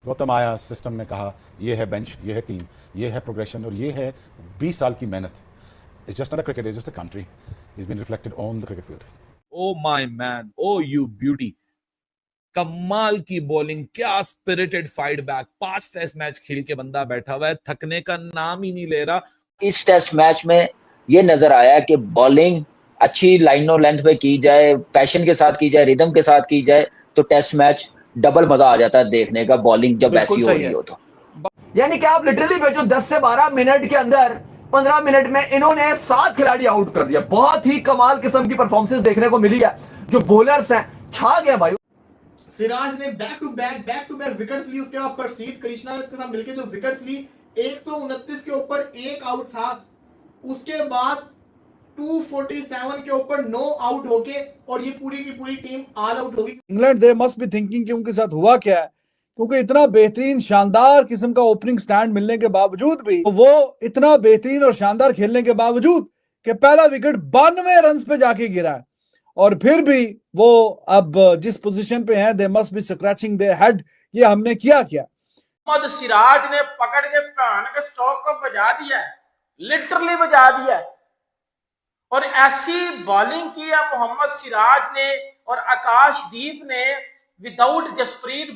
गौतम आया, सिस्टम ने कहा ये है बेंच, ये है टीम, ये है प्रोग्रेशन और ये है 20 साल की मेहनत. It's just not a cricket, it's just a country. Is been reflected on the cricket field. Oh my man, oh you beauty, कमाल की बॉलिंग, क्या spirited fight back. 5 test match खेल के बंदा बैठा हुआ है, थकने का नाम ही नहीं ले रहा. इस टेस्ट मैच में ये नजर आया कि बॉलिंग अच्छी लाइनों लेंथ पे की जाए, पैशन के साथ की जाए, रिदम के साथ की जाए तो टेस्ट मैच डबल मजा आ जाता है देखने का, बॉलिंग जब ऐसी हो रही हो तो. यानी कि आप लिटरली बेचो 10 से 12 मिनट के अंदर 15 मिनट में इन्होंने 7 खिलाड़ी आउट कर दिया. बहुत ही कमाल किस्म की परफॉर्मेंस देखने को मिली है. जो बॉलर्स हैं छा गए भाई. सिराज ने बैक टू बैक विकेट्स ली. उसके बाद प्रसीद कृष्णा ने उसके साथ मिलकर जो विकेट्स ली, 129 के ऊपर एक आउट था. उसके बाद 247 के ऊपर 9 आउट होके और ये पूरी की पूरी टीम ऑल आउट होगी. England they must be thinking कि उनके साथ हुआ क्या है, क्योंकि इतना बेहतरीन शानदार किस्म का ओपनिंग स्टैंड मिलने के बावजूद भी वो इतना बेहतरीन और शानदार खेलने के बावजूद कि पहला विकेट 92 रन पे जाके गिरा है और फिर भी वो अब जिस पोजीशन पे हैं they must be scratching their head. ये हमने किया क्या. मोहम्मद सिराज ने पकड़ के प्राण के स्टॉक को बजा दिया है, लिटरली बजा दिया है. और ऐसी बॉलिंग की है मोहम्मद सिराज ने और आकाशदीप ने विदाउट जसप्रीत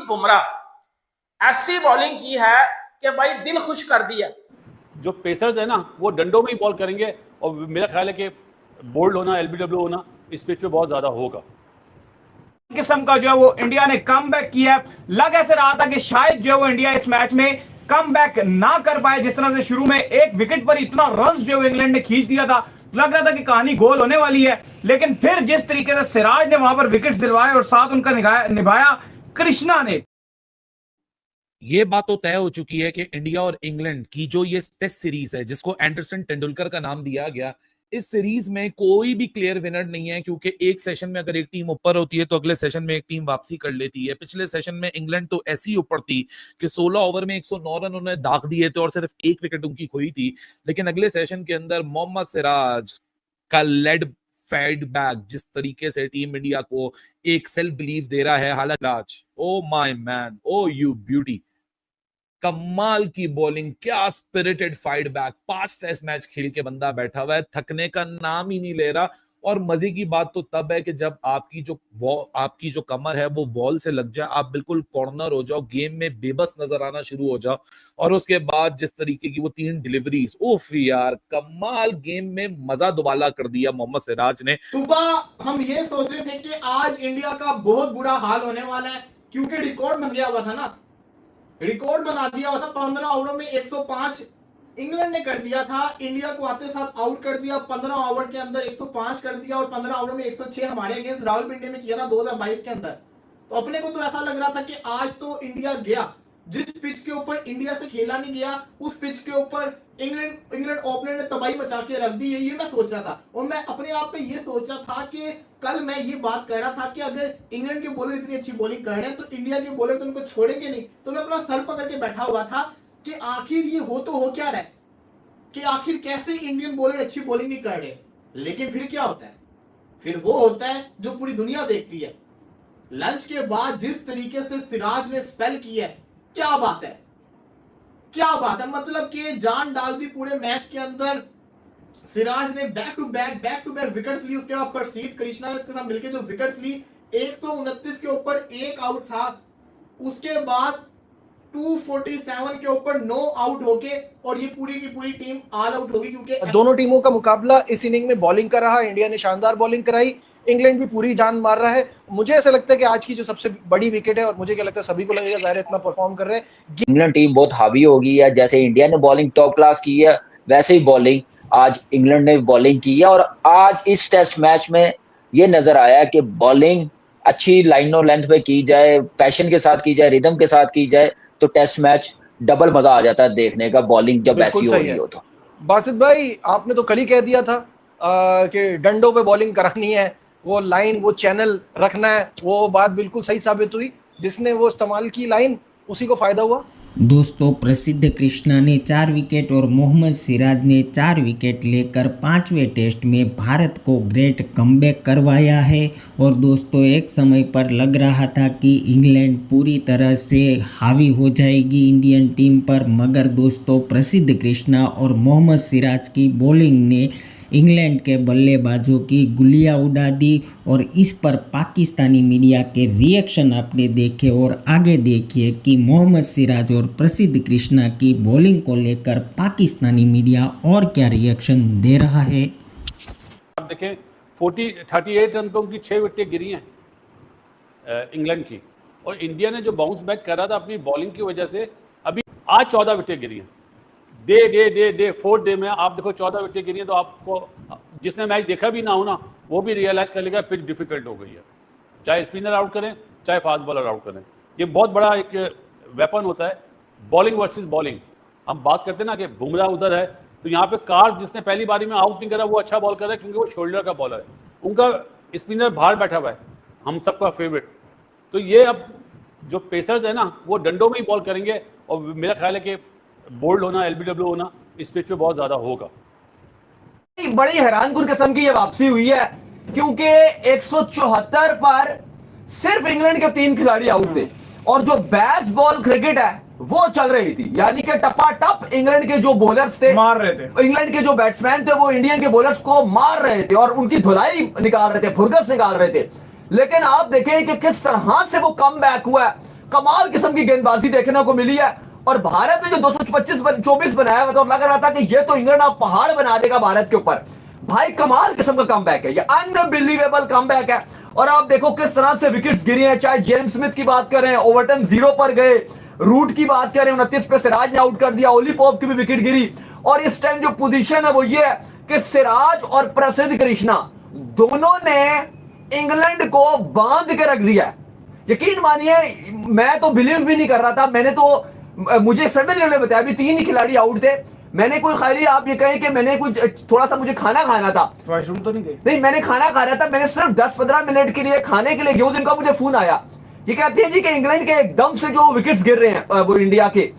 बुमराह ऐसी बॉलिंग की है कि भाई दिल खुश कर दिया. जो पेसर्स है ना वो डंडों में ही बॉल करेंगे और मेरा ख्याल है कि बोल्ड होना, एलबीडब्ल्यू होना इस पिच पे बहुत ज्यादा होगा. किस्म का जो है वो इंडिया ने कम बैक किया. लग ऐसे रहा था कि शायद जो है वो इंडिया इस मैच में कम बैक ना कर पाए. जिस तरह से शुरू में एक विकेट पर इतना रन जो इंग्लैंड ने खींच दिया था, लग रहा था कि कहानी गोल होने वाली है. लेकिन फिर जिस तरीके से सिराज ने वहां पर विकेट्स दिलवाए और साथ उनका निभाया कृष्णा ने. ये बात तो तय हो चुकी है कि इंडिया और इंग्लैंड की जो ये टेस्ट सीरीज है, जिसको एंडरसन तेंदुलकर का नाम दिया गया, इस सीरीज में कोई भी क्लियर विनर नहीं है. क्योंकि एक सेशन में अगर एक टीम ऊपर होती है तो अगले सेशन में एक टीम वापसी कर लेती है. पिछले सेशन में इंग्लैंड तो ऐसी ऊपर थी कि 16 ओवर में 109 रन उन्होंने दाग दिए थे और सिर्फ एक विकेट उनकी खोई थी. लेकिन अगले सेशन के अंदर मोहम्मद सिराज का लेड फैड बैक जिस तरीके से टीम इंडिया को एक सेल्फ बिलीव दे रहा है, हालांकि oh my man, oh you beauty, कमाल की बॉलिंग, क्या spirited fight back. 5 test match खेल के बंदा बैठा हुआ है, थकने का नाम ही नहीं ले रहा. और मजे की बात तो तब है कि जब आपकी जो कमर है वो वॉल से लग जाए, आप बिल्कुल कॉर्नर हो जाओ, गेम में बेबस नजर आना शुरू हो जाओ. और उसके बाद जिस तरीके की वो 3 डिलीवरीज, उफ यार, कमाल. गेम में मजा दुबाला कर दिया मोहम्मद सिराज ने. सुबह हम ये सोच रहे थे कि आज इंडिया का बहुत बुरा हाल होने वाला है, क्योंकि रिकॉर्ड बन गया हुआ था ना. रिकॉर्ड बना दिया हुआ था. 15 ओवरों में 105 इंग्लैंड ने कर दिया था. इंडिया को आते साथ आउट कर दिया. 15 ओवर के अंदर 105 कर दिया और 15 ओवर में 106 हमारे अगेंस्ट रावलपिंडी में किया था 2022 के अंदर. तो अपने को तो ऐसा लग रहा था कि आज तो इंडिया गया. जिस पिच के ऊपर इंडिया से खेला नहीं गया, उस पिच के ऊपर इंग्लैंड ओपनर ने तबाही मचा के रख दी. ये मैं सोच रहा था. और मैं अपने आप पे ये सोच रहा था कि कल मैं ये बात कह रहा था कि अगर इंग्लैंड के बॉलर इतनी अच्छी बॉलिंग कर रहे हैं तो इंडिया के बॉलर तो उनको छोड़ेंगे नहीं. तो मैं अपना सर पकड़ के बैठा हुआ था कि आखिर ये हो क्या रहा है, कि आखिर कैसे इंडियन बॉलर अच्छी बॉलिंग नहीं कर रहे. लेकिन फिर क्या होता है, फिर वो होता है जो पूरी दुनिया देखती है. लंच के बाद जिस तरीके से सिराज ने स्पेल किया है, क्या बात है, क्या बात है. मतलब कि जान डाल दी पूरे मैच के अंदर. सिराज ने बैक टू बैक विकेट्स ली. उसके बाद प्रसीद कृष्णा ने उसके साथ मिलकर जो विकेट्स ली, 129 के ऊपर एक आउट था. उसके बाद 247 के ऊपर 9 आउट होके और ये पूरी की पूरी टीम ऑल आउट होगी. क्योंकि दोनों टीमों का मुकाबला इस इनिंग में बॉलिंग का रहा. इंडिया ने शानदार बॉलिंग कराई, इंग्लैंड भी पूरी जान मार रहा है. मुझे ऐसा लगता है कि आज की जो सबसे बड़ी विकेट है, और मुझे क्या लगता है सभी को लगेगा, जाहिर इतना परफॉर्म कर रहे हैं. इंग्लैंड टीम बहुत हावी हो गई है. जैसे इंडिया ने बॉलिंग टॉप क्लास की है, वैसे ही बॉलिंग आज इंग्लैंड ने बॉलिंग की है. और आज इस टेस्ट मैच में ये नजर आया कि बॉलिंग अच्छी लाइनों लेंथ पे की जाए, पैशन के साथ की जाए, रिदम के साथ की जाए तो टेस्ट मैच डबल मजा आ जाता है देखने का, बॉलिंग जब ऐसी हो रही हो तो. बासित भाई, आपने तो कल ही कह दिया था कि डंडों पे बॉलिंग करानी है, वो लाइन, वो चैनल रखना है. वो बात बिल्कुल सही साबित हुई. जिसने वो इस्तेमाल की लाइन, उसी को फायदा हुआ. दोस्तों प्रसिद्ध कृष्णा ने 4 विकेट और मोहम्मद सिराज ने 4 विकेट लेकर 5वें टेस्ट में भारत को ग्रेट कमबैक करवाया है। और दोस्तों एक समय पर लग रहा था कि इंग्लैंड पूरी तरह से हावी हो जाएगी इंडियन टीम पर, मगर दोस्तों प्रसिद्ध कृष्णा और मोहम्मद सिराज की बॉलिंग ने इंग्लैंड के बल्लेबाजों की गुलियां उड़ा दी। और इस पर पाकिस्तानी मीडिया के रिएक्शन आपने देखे और आगे देखिए कि मोहम्मद सिराज और प्रसिद्ध कृष्णा की बॉलिंग को लेकर पाकिस्तानी मीडिया और क्या रिएक्शन दे रहा है। आप देखें 38 रन पे उनकी 6 विकेटें गिरी हैं इंग्लैंड की, और इंडिया ने जो बाउंस बैक करा था अपनी बॉलिंग की वजह से अभी आज 14 विकेटें गिरी हैं। फोर्थ डे में आप देखो 14 विकेटें गिरी हैं, तो आपको जिसने मैच देखा भी ना हो ना वो भी रियलाइज कर लेगा पिच डिफिकल्ट हो गई है, चाहे स्पिनर आउट करें चाहे फास्ट बॉलर आउट करें। ये बहुत बड़ा एक वेपन होता है बॉलिंग वर्सेस बॉलिंग। हम बात करते हैं ना कि बुमराह उधर है, तो यहाँ पे कार्स जिसने पहली बारी में आउट नहीं करा वो अच्छा बॉल कर रहा है क्योंकि वो शोल्डर का बॉलर है, उनका स्पिनर बाहर बैठा हुआ है, हम सबका फेवरेट। तो ये अब जो पेसर्स है ना वो डंडों में ही बॉल करेंगे, और मेरा ख्याल है कि बोल्ड होना एलबीडब्ल्यू होना इस पिच पे बहुत ज्यादा होगा। बड़ी हैरानकुन किस्म की ये वापसी हुई है क्योंकि 174 पर सिर्फ इंग्लैंड के 3 खिलाड़ी आउट थे और जो बैट्स बॉल क्रिकेट है वो चल रही थी, यानी कि टपाटप इंग्लैंड के जो बॉलर्स थे मार रहे थे, इंग्लैंड के जो बैट्समैन थे वो इंडियन के बॉलर्स को मार रहे थे और उनकी धुलाई निकाल रहे थे, फुरगस निकाल रहे थे। लेकिन आप देखें कि किस तरह से वो कम बैक हुआ है, कमाल किस्म की गेंदबाजी देखने को मिली है। और भारत ने जो 224 बनाया हुआ था और लग रहा था कि ये तो इंग्लैंड आप पहाड़ बना देगा भारत के ऊपर, भाई कमाल किस्म का कमबैक है, ये अनबिलीवेबल कमबैक है। और आप देखो किस तरह से विकेट्स गिरी हैं, चाहे जेम्स स्मिथ की बात करें ओवरटन 0 पर गए, रूट की बात करें 29 पे सिराज ने आउट कर दिया, ओली पॉप की भी विकेट गिरी। और इस टाइम जो पोजीशन है वो ये है कि सिराज और प्रसिद्ध कृष्णा दोनों ने इंग्लैंड को बांध के रख दिया। यकीन मानिए मैं तो बिलीव भी नहीं कर रहा था, मैंने तो मुझे सडनली उन्होंने बताया अभी 3 ही खिलाड़ी आउट थे, मैंने कोई खाली आप ये कहें कि मैंने कुछ थोड़ा सा मुझे खाना खाना था, वॉशरूम तो नहीं गए? नहीं मैंने खाना खा रहा था, मैंने सिर्फ 10-15 मिनट के लिए खाने के लिए गया, जिनका मुझे फोन आया, ये कहते हैं जी कि इंग्लैंड के एकदम से जो विकेट्स गिर रहे हैं वो इंडिया के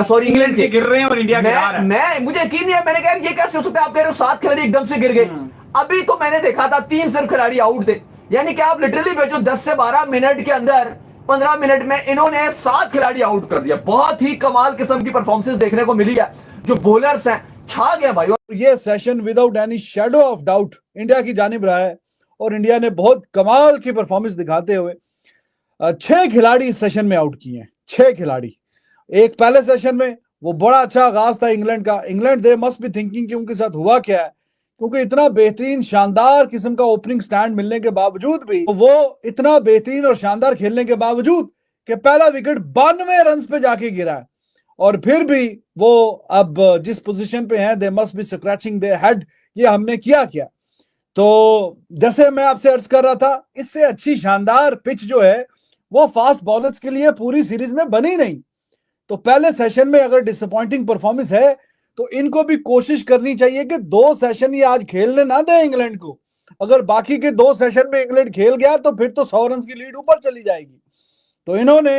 सॉरी इंग्लैंड के गिर रहे हैं और इंडिया गिरा रहा है। मैं मुझे यकीन नहीं है, मैंने कहा ये कैसे हो सकता है, आप कह रहे हो 7 खिलाड़ी एकदम से गिर गए। अभी तो मैंने देखा था 3 सिर्फ खिलाड़ी आउट थे, यानी कि आप लिटरली बेचो 10 से 12 मिनट के अंदर 15 मिनट में इन्होंने 7 खिलाड़ी आउट कर दिया। बहुत ही कमाल किस्म की परफॉर्मेंस देखने को मिली है, जो बॉलर्स हैं छा गए भाई। और ये session without any shadow of doubt India की जानिब रहा है और इंडिया ने बहुत कमाल की परफॉर्मेंस दिखाते हुए 6 खिलाड़ी इस सेशन में आउट किए हैं, 6 खिलाड़ी। एक पहले सेशन में वो बड़ा अच्छा आगाज था इंग्लैंड का, England they must be thinking कि उनके साथ हुआ क्या है, क्योंकि इतना बेहतरीन शानदार किस्म का ओपनिंग स्टैंड मिलने के बावजूद भी वो इतना बेहतरीन और शानदार खेलने के बावजूद कि पहला विकेट 92 रन पे जाके गिरा है और फिर भी वो अब जिस पोजीशन पे हैं they must be scratching their head, ये हमने किया क्या। तो जैसे मैं आपसे अर्ज कर रहा था, इससे अच्छी शानदार पिच जो है वो फास्ट बॉलर्स के लिए पूरी सीरीज में बनी नहीं। तो पहले सेशन में अगर डिसअपॉइंटिंग परफॉर्मेंस है तो इनको भी कोशिश करनी चाहिए कि 2 सेशन ये आज खेलने ना दें इंग्लैंड को। अगर बाकी के 2 सेशन में इंग्लैंड खेल गया तो फिर तो 100 रन की लीड ऊपर चली जाएगी। तो इन्होंने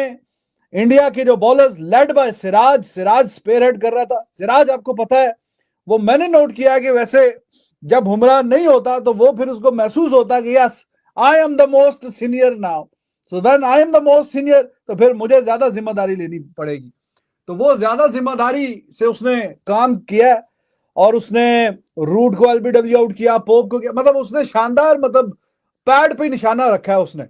इंडिया के जो bowlers led by Siraj spearhead कर रहा था। सिराज आपको पता है वो मैंने नोट किया कि वैसे जब बुमराह नहीं होता तो वो फिर उसको महसूस होता कि yes I am the most senior now, so when I am the most senior तो फिर मुझे ज्यादा जिम्मेदारी लेनी पड़ेगी। तो वो ज्यादा जिम्मेदारी से उसने काम किया और उसने रूट को एलबीडब्ल्यू आउट किया, पोप को किया, मतलब उसने शानदार मतलब पैड पे निशाना रखा है उसने।